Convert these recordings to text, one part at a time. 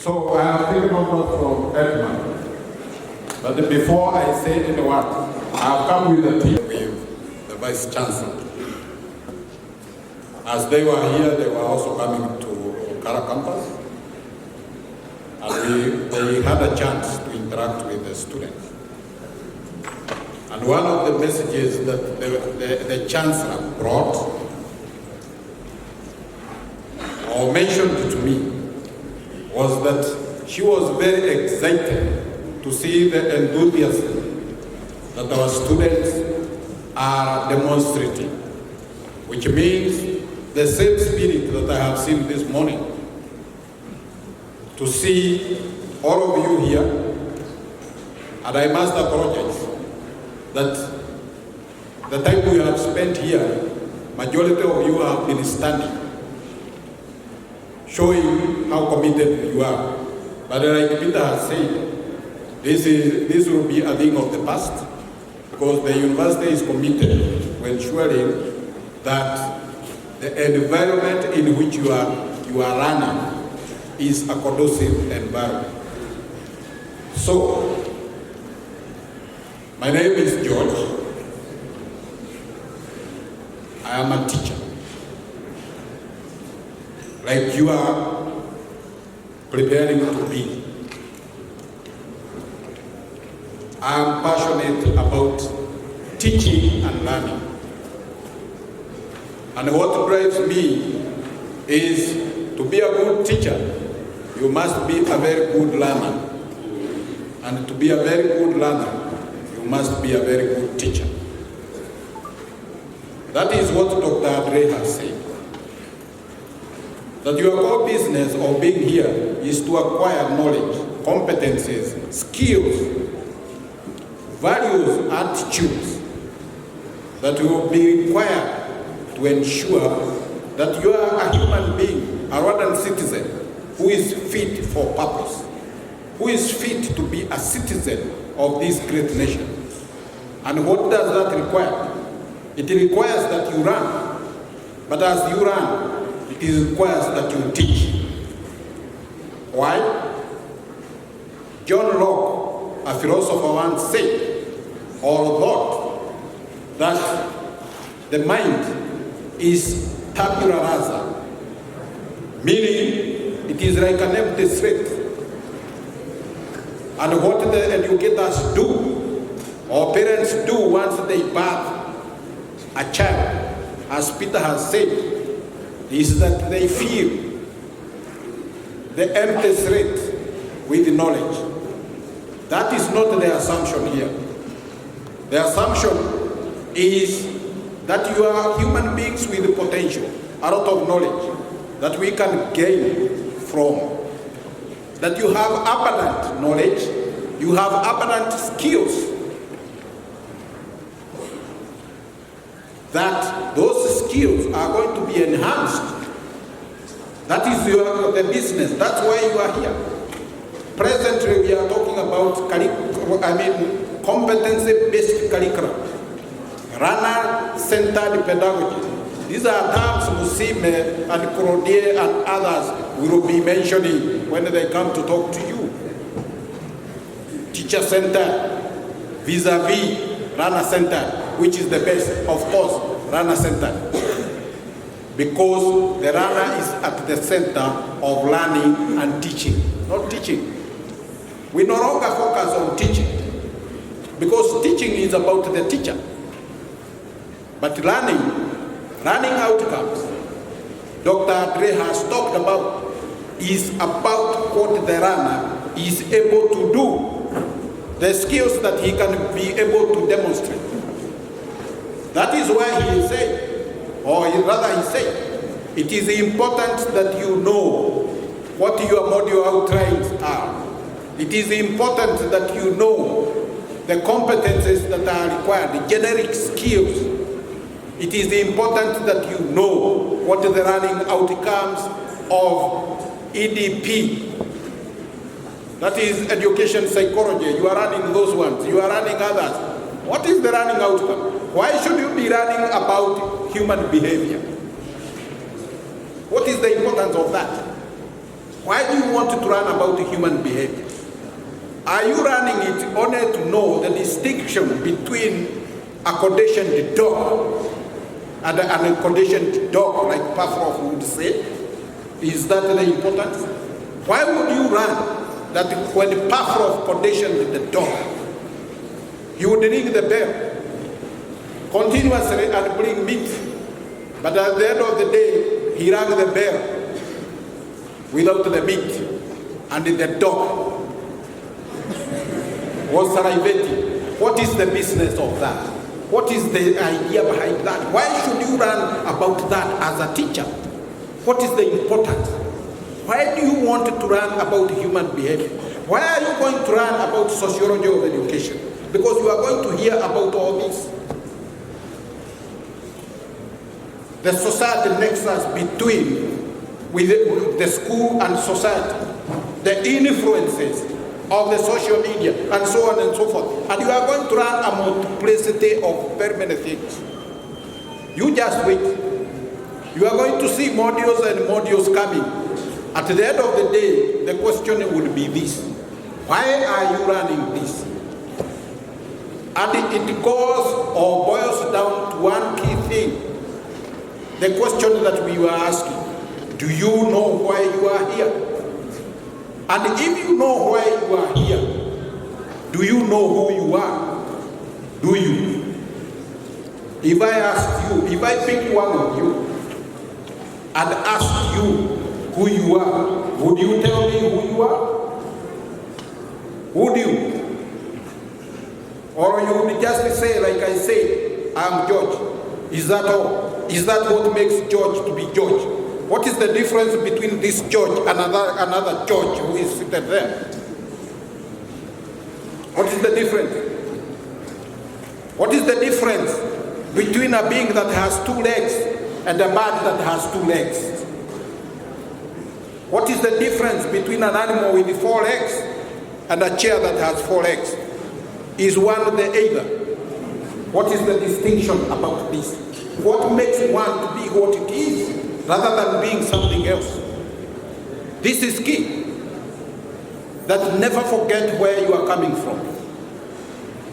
So I have taken over from Edmund. But before I say any word, I have come with a team with the Vice Chancellor. As they were here, they were also coming to Kara campus. And they had a chance to interact with the students. And one of the messages that the Chancellor brought or mentioned to me was that she was very excited to see the enthusiasm that our students are demonstrating, which means the same spirit that I have seen this morning. To see all of you here, and I must apologize that the time we have spent here, majority of you have been standing, showing how committed you are. But like Peter has said, this will be a thing of the past, because the university is committed to ensuring that the environment in which you are running is a conducive environment. So, my name is George. I am a teacher. Like you are preparing to be. I am passionate about teaching and learning. And what drives me is to be a good teacher, you must be a very good learner. And to be a very good learner, you must be a very good teacher. That is what Dr. Andre has said. That your core business of being here is to acquire knowledge, competencies, skills, values, attitudes that will be required to ensure that you are a human being, a modern citizen, who is fit for purpose, who is fit to be a citizen of this great nation. And what does that require? It requires that you run, but as you run, it requires that you teach. Why? John Locke, a philosopher, once said, or thought, that the mind is tabula rasa, meaning it is like an empty slate. And what the educators do, or parents do once they birth a child, as Peter has said, is that they fill the empty slate with knowledge. That is not the assumption here. The assumption is that you are human beings with potential, a lot of knowledge that we can gain from. That you have abundant knowledge, you have abundant skills. That those skills are going to be enhanced. That is the business. That's why you are here. Presently, we are talking about competency-based curriculum, runner-centered pedagogy. These are terms Musime and Corodier and others will be mentioning when they come to talk to you. Teacher-centered, vis-a-vis runner-centered, which is the best, of course, runner-centered. Because the runner is at the center of learning and teaching, not teaching. We no longer focus on teaching, because teaching is about the teacher. But learning outcomes, Dr. Andre has talked about, is about what the runner is able to do, the skills that he can be able to demonstrate. That is why he said, or rather he said, it is important that you know what your module outlines are. It is important that you know the competencies that are required, the generic skills. It is important that you know what the learning outcomes of EDP. That is education psychology. You are running those ones. You are running others. What is the learning outcome? Why should you be learning about human behavior? What is the importance of that? Why do you want to learn about human behavior? Are you learning it only to know the distinction between a conditioned dog and a conditioned dog, like PROF would say? Is that the importance? Why would you learn that when PROF conditioned the dog, he would ring the bell continuously and bring meat, but at the end of the day, he rang the bell without the meat, and the dog was salivating? What is the business of that? What is the idea behind that? Why should you learn about that as a teacher? What is the importance? Why do you want to learn about human behavior? Why are you going to learn about sociology of education? Because you are going to hear about all this. The society nexus between with the school and society, the influences of the social media, and so on and so forth. And you are going to learn a multiplicity of very many things. You just wait. You are going to see modules and modules coming. At the end of the day, the question will be this: why are you learning this? And it goes or boils down to one key thing. The question that we were asking: do you know why you are here? And if you know why you are here, do you know who you are? Do you? If I ask you, if I pick one of you and ask you who you are, would you tell me who you are? Would you? Or you would just say, like I say, I'm George. Is that all? Is that what makes George to be George? What is the difference between this George and another George who is seated there? What is the difference? What is the difference between a being that has 2 legs and a bird that has 2 legs? What is the difference between an animal with 4 legs and a chair that has 4 legs? Is one the either? What is the distinction about this? What makes one to be what it is rather than being something else? This is key. That never forget where you are coming from.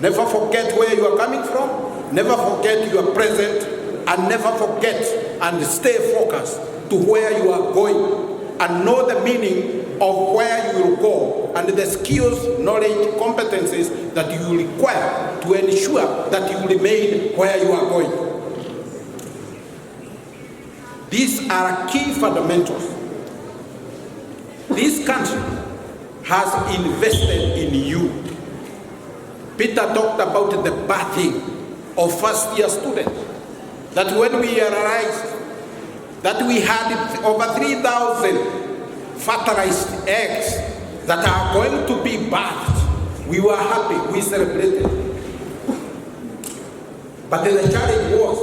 Never forget where you are coming from. Never forget your present, and never forget and stay focused to where you are going, and know the meaning of where you will go and the skills, knowledge, competencies that you will require to ensure that you remain where you are going. These are key fundamentals. This country has invested in you. Peter talked about the birthing of first-year students. That when we realized that we had over 3,000 fertilized eggs that are going to be birthed, we were happy, we celebrated. But then the challenge was,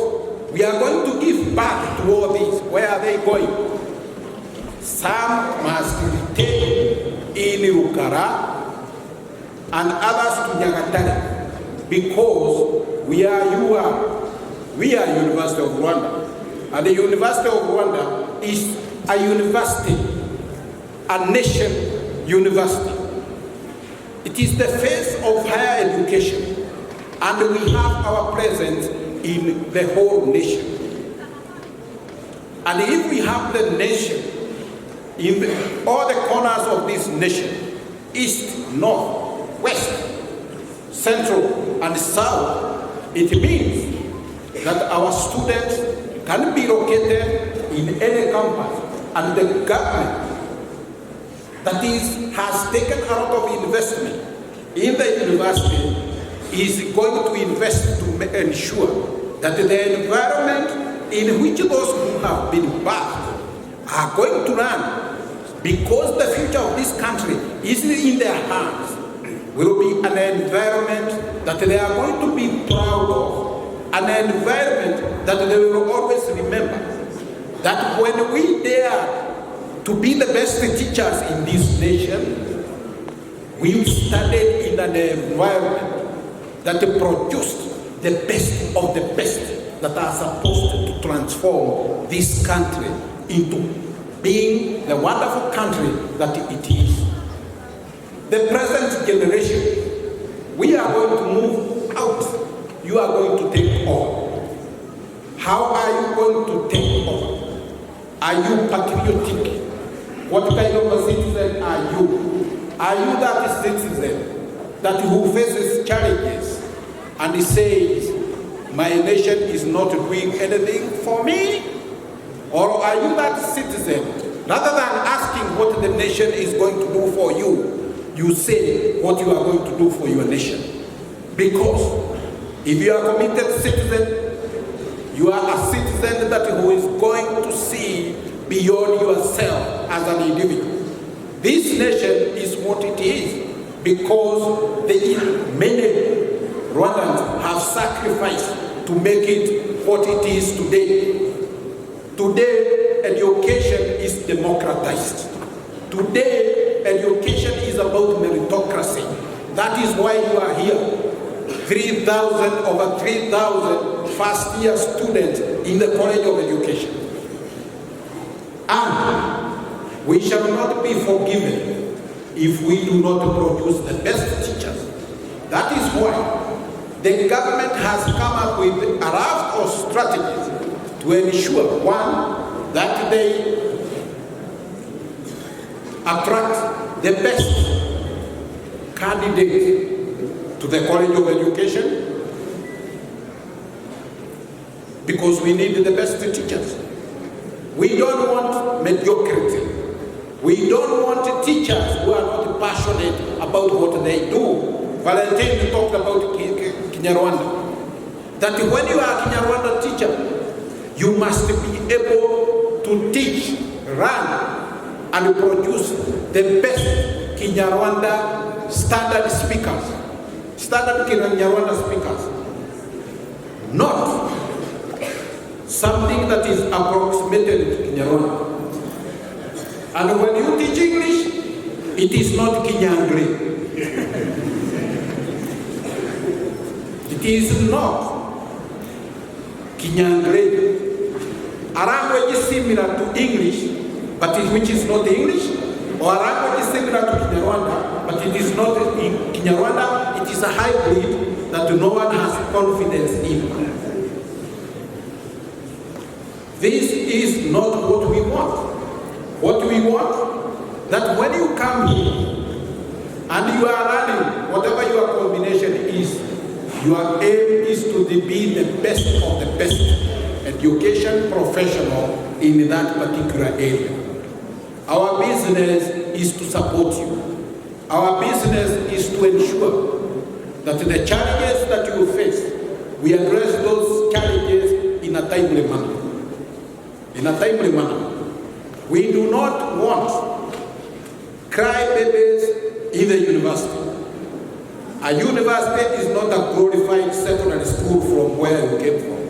we are going to give birth to all these. Where are they going? Some must stay in Ukara and others to Nyagatare, because we are University of Rwanda. And the University of Rwanda is a university, a nation university. It is the face of higher education, and we have our presence in the whole nation. And if we have the nation in all the corners of this nation, east, north, west, central, and south, it means that our students can be located in any campus, and the government has taken a lot of investment in the university is going to invest to ensure that the environment in which those who have been birthed are going to learn, because the future of this country is in their hands, will be an environment that they are going to be proud of, an environment that they will always remember, that when we dare to be the best teachers in this nation, we studied in an environment that produced the best of the best that are supposed to transform this country into being the wonderful country that it is. The present generation, we are going to move out. You are going to take over. How are you going to take over? Are you patriotic? What kind of a citizen are you? Are you that citizen that who faces challenges and he says, my nation is not doing anything for me? Or are you that citizen, rather than asking what the nation is going to do for you, you say what you are going to do for your nation? Because if you are a committed citizen, you are a citizen that who is going to see beyond yourself as an individual. This nation is what it is because many Rwandans have sacrificed to make it what it is today. Today, education is democratized. Today, education is about meritocracy. That is why you are here. Over 3,000 first-year students in the College of Education. And we shall not be forgiven if we do not produce the best teachers. That is why the government has come up with a raft of strategies to ensure, one, that they attract the best candidates to the College of Education, because we need the best teachers. We don't want mediocrity. We don't want teachers who are not passionate about what they do. Valentine talked about Kinyarwanda. That when you are a Kinyarwanda teacher, you must be able to teach, run, and produce the best Kinyarwanda standard speakers. Standard Kinyarwanda speakers. Not something that is approximated to Kinyarwanda. And when you teach English, it is not Kinyangre. It is not Kinyangre. A language is similar to English, but which is not English, or a language is similar to Kinyarwanda, but it is not in Kinyarwanda. It is a hybrid that no one has confidence in. This is not what we want. What we want, that when you come here and you are learning whatever your combination is, your aim is to be the best of the best education professional in that particular area. Our business is to support you. Our business is to ensure that the challenges that you face, we address those challenges in a timely manner. In a timely manner. We do not want crybabies in the university. A university is not a glorified secondary school from where you came from.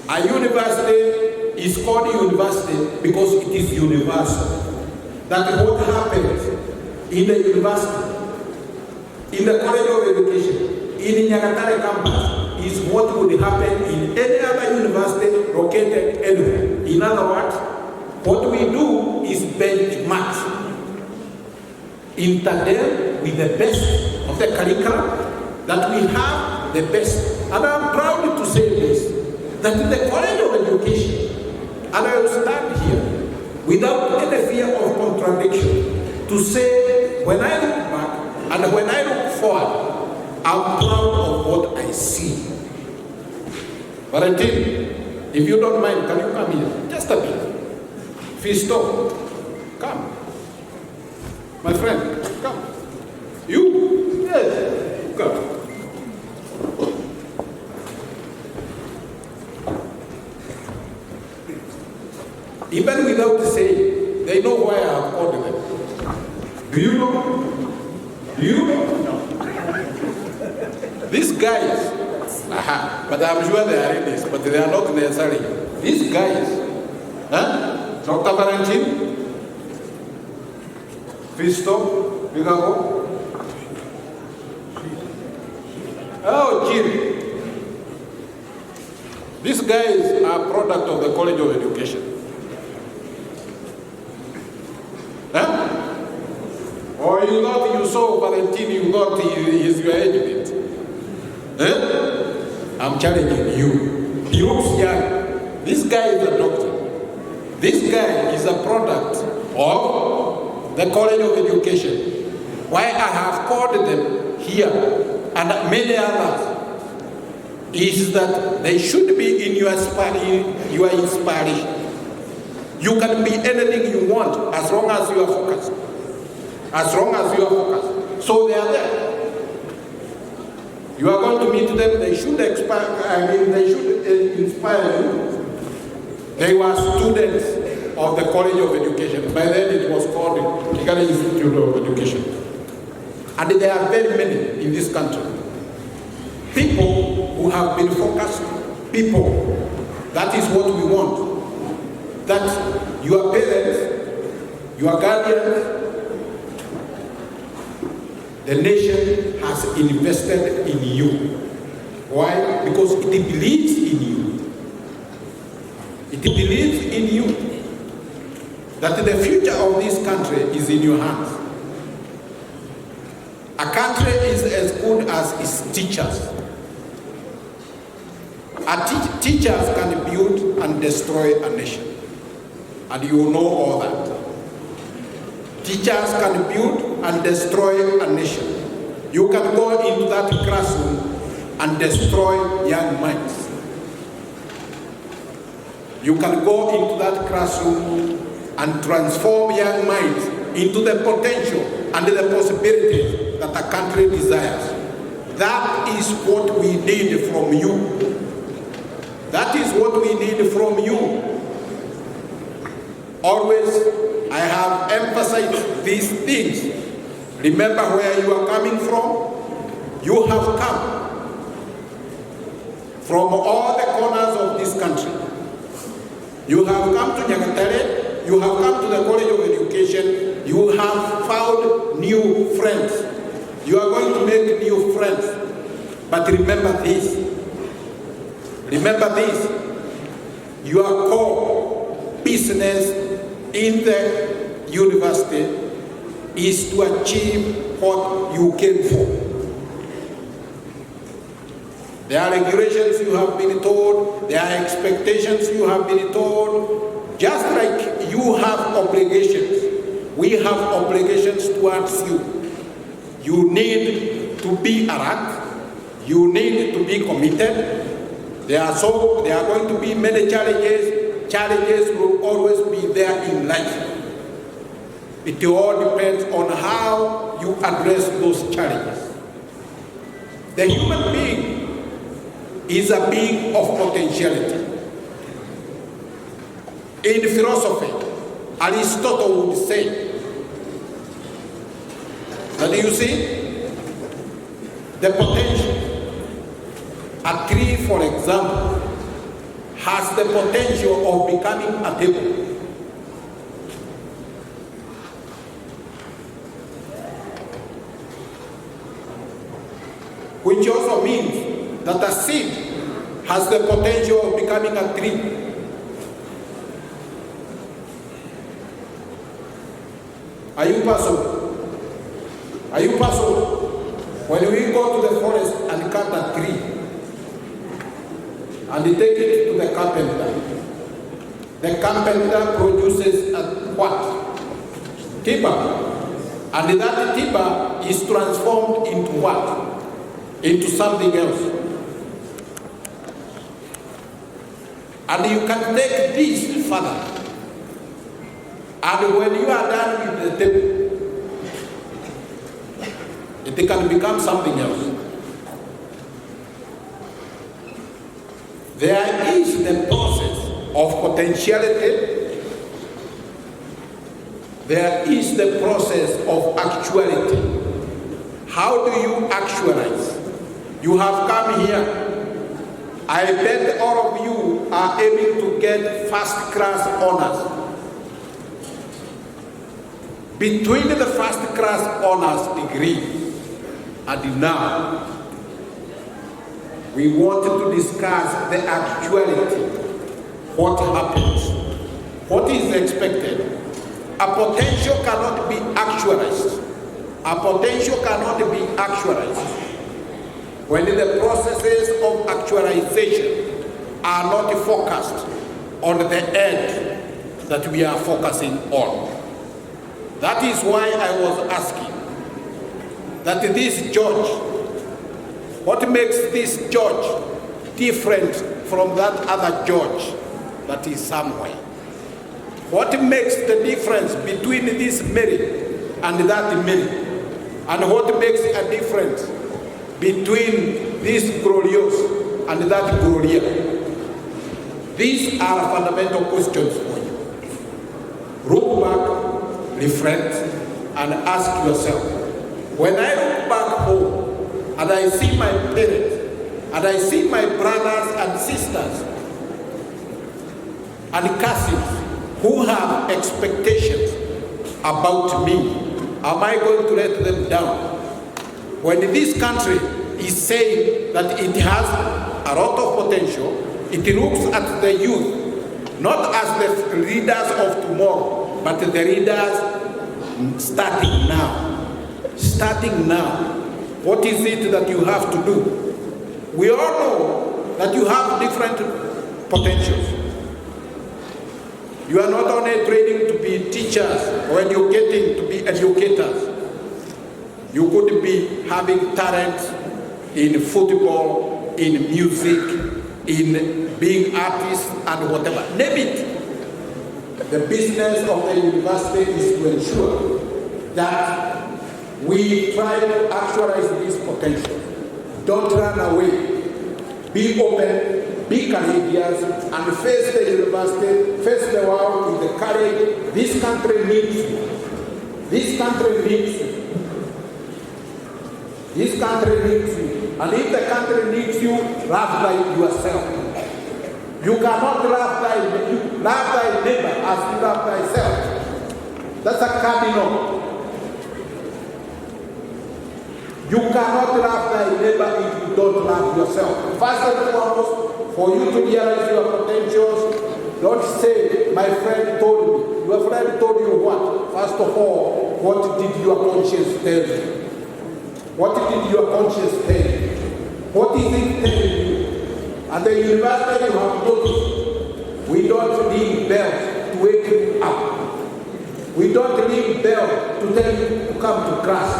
A university is called university because it is universal. That what happens in the university, in the College of Education, in Nyagatare campus, is what would happen in any other university located anywhere. In other words, what we do is benchmark in tandem with the best of the curriculum, that we have the best. And I'm proud to say this, that in the College of Education, and I will stand here without any fear of contradiction to say, when I look back and when I look forward, I'm proud of what I see. Valentine, if you don't mind, can you come here? Just a bit. Fisto, come. My friend, come. You? Yes, come. Even without saying, they know why I have called them. Do you know? Do you know? No. These guys, but I'm sure they are in this, but they are not necessarily. These guys, Dr. Valentine, Fisto, Vigavo. Oh, Jim. These guys are product of the College of Education. Huh? Or you thought you saw Valentine, you thought he is your agent. Huh? I'm challenging you. He looks young. This guy is a doctor. This guy is a product of the College of Education. Why I have called them here and many others is that they should be in your inspiration. You can be anything you want as long as you are focused. As long as you are focused. So they are there. You are going to meet them, they should inspire you. They were students of the College of Education. By then it was called the Nyagatare Institute of Education. And there are very many in this country. People who have been focused, people, that is what we want. That your parents, your guardians, the nation has invested in you. Why? Because it believes in you. It believes in you. That the future of this country is in your hands. A country is as good as its teachers. Teachers can build and destroy a nation. And you know all that. Teachers can build and destroy a nation. You can go into that classroom and destroy young minds. You can go into that classroom and transform young minds into the potential and the possibilities that a country desires. That is what we need from you. That is what we need from you. Always I have emphasized these things. Remember where you are coming from? You have come from all the corners of this country. You have come to Nyagatare, you have come to the College of Education, you have found new friends. You are going to make new friends. But remember this. Remember this. Your core business in the university is to achieve what you came for. There are regulations you have been told, there are expectations you have been told, just like you have obligations. We have obligations towards you. You need to be alert, you need to be committed. There are going to be many challenges. Challenges will always be there in life. It all depends on how you address those challenges. The human being is a being of potentiality. In philosophy, Aristotle would say that you see the potential. A tree, for example, has the potential of becoming a table. Which also means that a seed has the potential of becoming a tree. Are you puzzled? Are you puzzled? When we go to the forest and cut a tree, and they take it to the carpenter produces a what? Timber. And that timber is transformed into what? Into something else. And you can take this further. And when you are done with the table, it can become something else. There is the process of potentiality. There is the process of actuality. How do you actualize? You have come here. I bet all of you are able to get first-class honors. Between the first-class honors degree and now, we wanted to discuss the actuality. What happens? What is expected? A potential cannot be actualized. A potential cannot be actualized when the processes of actualization are not focused on the end that we are focusing on. That is why I was asking that this judge, what makes this judge different from that other judge that is somewhere? What makes the difference between this Mary and that Mary? And what makes a difference between this glorious and that Gloria? These are fundamental questions for you. Look back, reflect, and ask yourself, when I look back home and I see my parents, and I see my brothers and sisters and cousins who have expectations about me, am I going to let them down? When this country is saying that it has a lot of potential, it looks at the youth, not as the leaders of tomorrow, but the leaders starting now. Starting now. What is it that you have to do? We all know that you have different potentials. You are not only training to be teachers or educating to be educators. You could be having talent in football, in music, in being artists and whatever. Name it. The business of the university is to ensure that we try to actualize this potential. Don't run away. Be open, be courageous, and face the university, face the world with the courage. This country needs you. This country needs you. This country needs you. And if the country needs you, love by yourself. You cannot love thy neighbor as you love thyself. That's a cardinal. You cannot love thy neighbor if you don't love yourself. First and foremost, for you to realize your potentials, don't say, my friend told me. Your friend told you what? First of all, what did your conscience tell you? What did your conscience tell you? What is it telling you? At the university you have noticed, we don't ring bells to wake you up. We don't ring bells to tell you to come to class.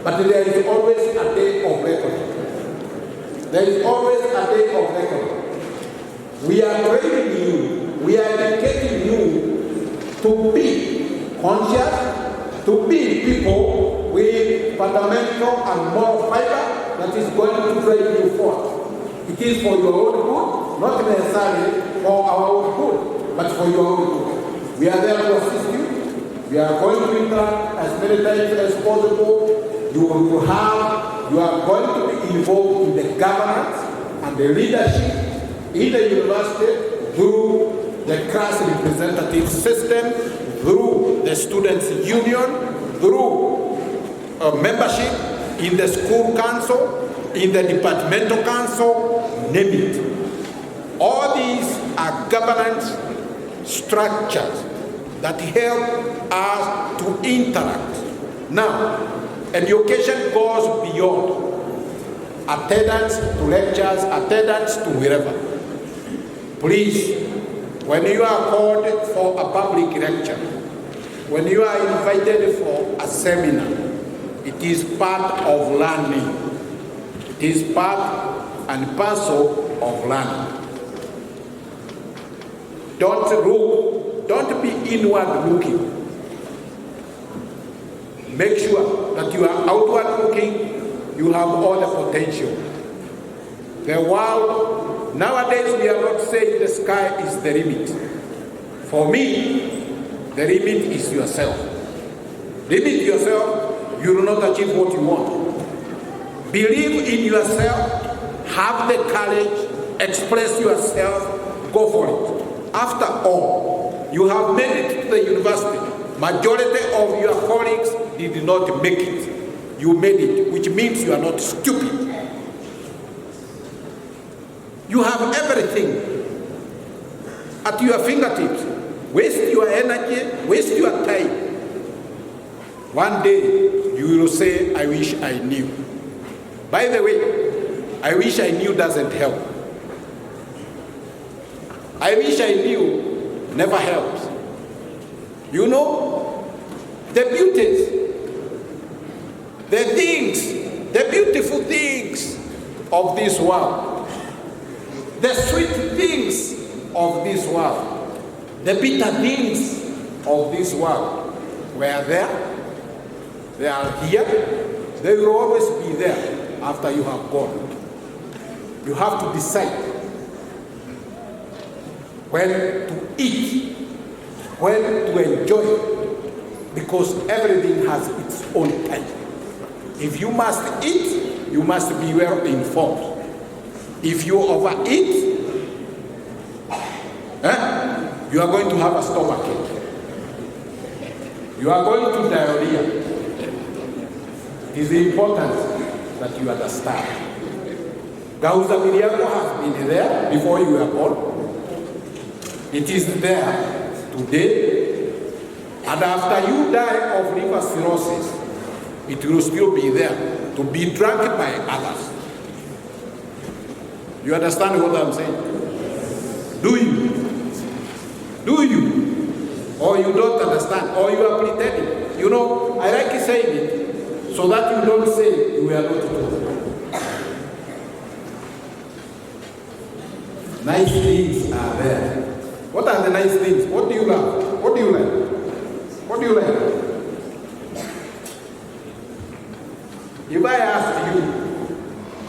But there is always a day of reckoning. There is always a day of reckoning. We are training you, we are educating you to be conscious, to be people with fundamental and moral fiber that is going to drive you forward. It is for your own good, not necessarily for our own good, but for your own good. We are there to assist you. We are going to interact as many times as possible. You are going to be involved in the governance and the leadership in the university through the class representative system, through the students' union, through membership in the school council, in the departmental council, name it. All these are governance structures that help us to interact. Now, education goes beyond attendance to lectures, attendance to wherever. Please, when you are called for a public lecture, when you are invited for a seminar, it is part of learning. It is part and parcel of learning. Don't be inward looking. Make sure that you are outward looking, you have all the potential. The world, nowadays we are not saying the sky is the limit. For me, the limit is yourself. Limit yourself, you will not achieve what you want. Believe in yourself, have the courage, express yourself, go for it. After all, you have made it to the university. Majority of your colleagues did not make it. You made it, which means you are not stupid. You have everything at your fingertips. waste your energy, waste your time. One day you will say, I wish I knew. By the way, I wish I knew doesn't help. I wish I knew never helps. You know, the beauties, the things, the beautiful things of this world, the sweet things of this world, the bitter things of this world were there, they are here, they will always be there after you have gone. You have to decide when to eat, when to enjoy, because everything has its own time. If you must eat, you must be well informed. If you overeat, you are going to have a stomachache. You are going to diarrhea. It is important that you understand. Gauza Miriako has been there before you were born. It is there today. And after you die of liver cirrhosis, it will still be there to be drunk by others. You understand what I'm saying? Do you? Do you? Or you don't understand? Or you are pretending? You know, I like saying it so that you don't say you are not told. Nice things are there. What are the nice things? What do you love? What do you like? What do you like? If I asked you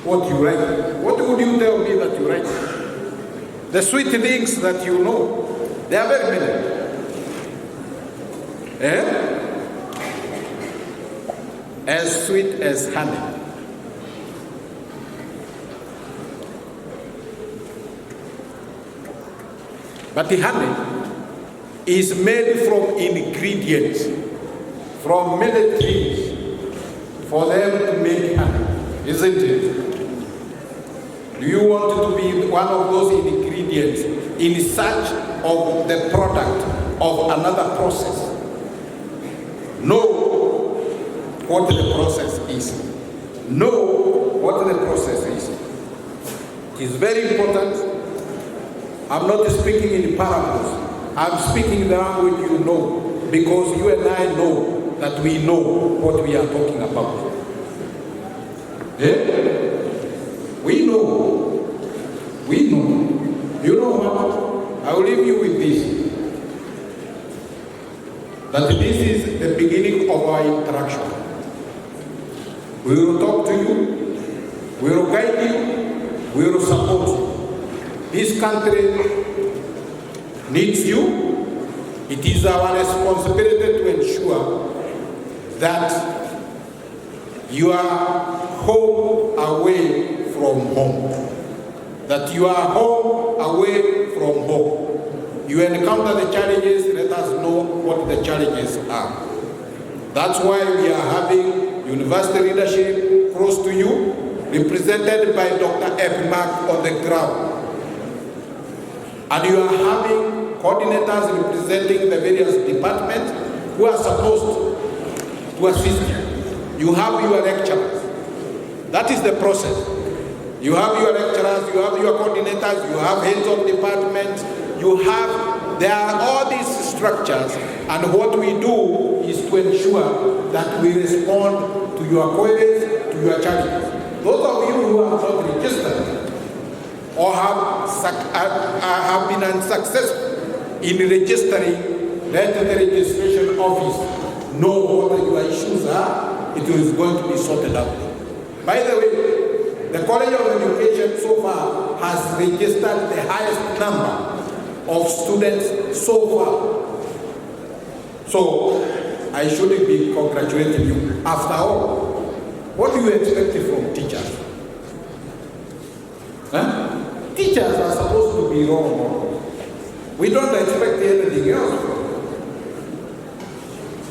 what you like, what would you tell me that you like? The sweet things that you know, they are very many. As sweet as honey. But the honey is made from ingredients, from many trees, for them to make honey, isn't it? Do you want to be one of those ingredients in search of the product of another process? Know what the process is. Know what the process is. It is very important. I'm not speaking in parables. I'm speaking the language you know, because you and I know that we know what we are talking about. We know. We know. You know what? I will leave you with this. That this is the beginning of our interaction. We will talk to you. We will guide you. We will support you. This country needs you. It is our responsibility to ensure that you are home away from home. That you are home away from home. You encounter the challenges, let us know what the challenges are. That's why we are having university leadership close to you, represented by Dr. Epimac on the ground. And you are having coordinators representing the various departments who are supposed to assist you. You have your lecturers. That is the process. You have your lecturers, you have your coordinators, you have heads of departments, there are all these structures, and what we do is to ensure that we respond to your queries, to your challenges. Those of you who are not registered or have been unsuccessful in registering, let the registration office know what your issues are. It is going to be sorted out. By the way, the College of Education so far has registered the highest number of students so far. So I shouldn't be congratulating you. After all, what do you expect from teachers? Teachers are supposed to be role models. We don't expect anything else from them.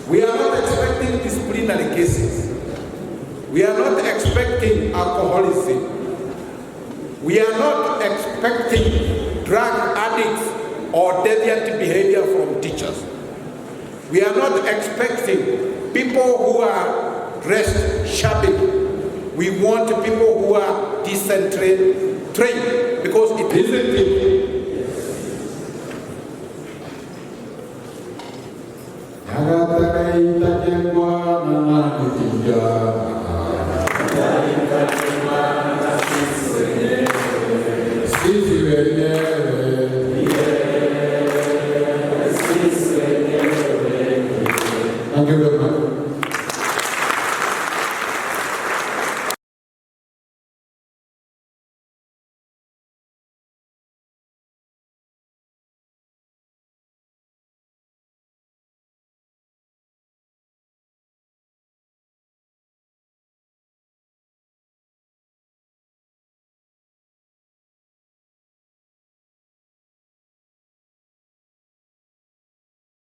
We are not expecting disciplinary cases. We are not expecting alcoholism. We are not expecting drug addicts or deviant behavior from teachers. We are not expecting people who are dressed shabbily. We want people who are decent trained, because it isn't it. Nyagatare itajengwa na nani vijana. Sisi wenyewe. Thank you very much.